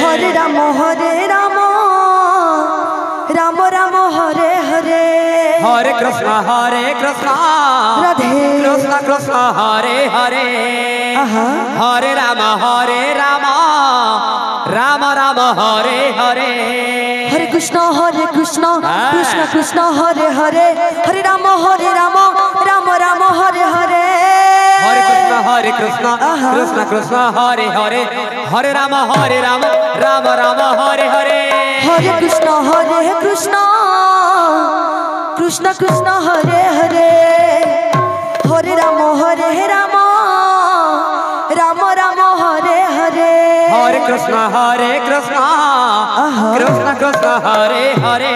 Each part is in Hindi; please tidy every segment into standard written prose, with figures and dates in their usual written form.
हरे राम राम राम हरे हरे हरे कृष्णा राधे कृष्णा कृष्णा हरे हरे हरे राम राम राम हरे हरे हरे कृष्णा कृष्णा कृष्णा हरे हरे हरे राम राम राम हरे हरे हरे कृष्णा कृष्णा कृष्णा हरे हरे हरे राम राम राम हरे हरे हरे कृष्णा कृष्णा कृष्णा हरे हरे हरे राम राम राम हरे हरे हरे कृष्णा कृष्णा कृष्णा हरे हरे हरे राम राम राम हरे हरे हरे कृष्णा कृष्णा कृष्णा हरे हरे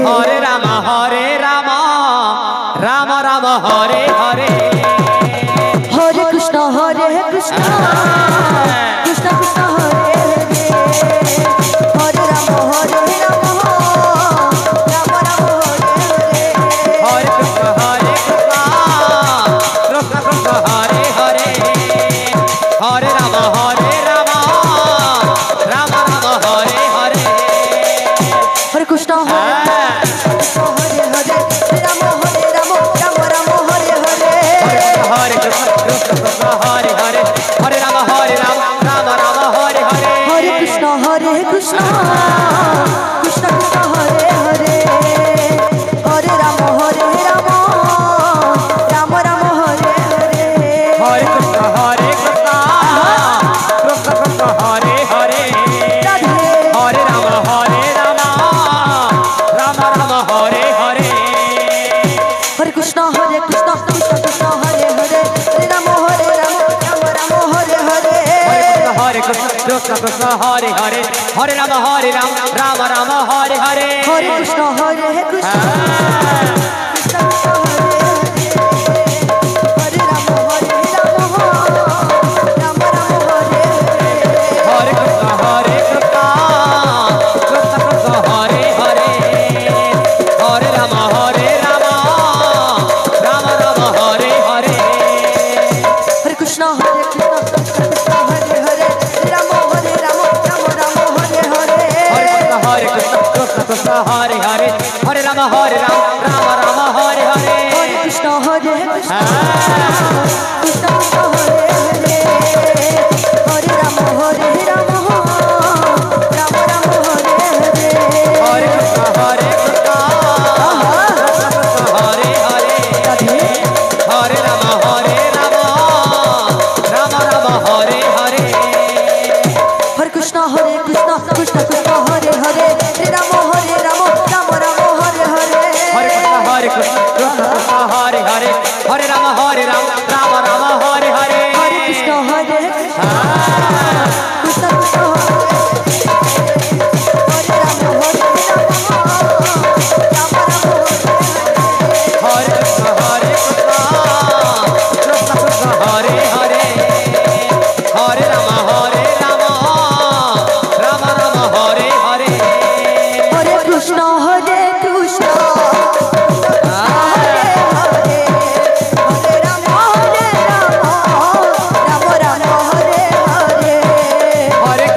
हरे राम राम राम हरे हरे हरे कृष्णा कृष्णा कृष्णा हरे हरे हरे राम राम राम हरे हरे हरे कृष्णा हरे हरे राम राम हरे हरे हरे कृष्णा कृष्णा हरे हरे हरे राम राम हरे हरे हरे कृष्णा कृष्णा कृष्णा हरे हरे हरे राम राम हरे हरे हरे कृष्णा कृष्णा कृष्णा हरे हरे हरे राम राम हरे हरे हरे कृष्णा कृष्णा कृष्णा हरे हरे हरे राम राम हरे हरे हरे कृष्णा कृष्णा हरे हरे हरे राम राम हरे हरे हरे कृष्णा कृष्णा कृष्णा हरे राम राम हरे हरे हरे कृष्णा कृष्णा कृष्णा हरे हरे हरे राम राम हरे हरे हरे कृष्णा कृष्णा हरे हरे राम राम हरे हरे हरे कृष्णा कृष्णा हरे हरे हरे राम राम हरे हरे हरे कृष्णा कृष्णा कृष्णा हरे हरे हरे राम राम हरे हरे हरे कृष्णा कृष्णा हरे हरे हरे राम राम हरे हरे हरे कृष्णा कृष्णा कृष्णा हरे हरे हरे राम राम हरे हरे हरे कृष्णा कृष्णा हरे हरे हरे राम राम हरे हरे हरे कृष्णा कृष्णा कृष्णा हरे राम हरे कृष्णा कृष्णा कृष्णा हरे हरे हरे राम राम हरे हरे हरे कृष्णा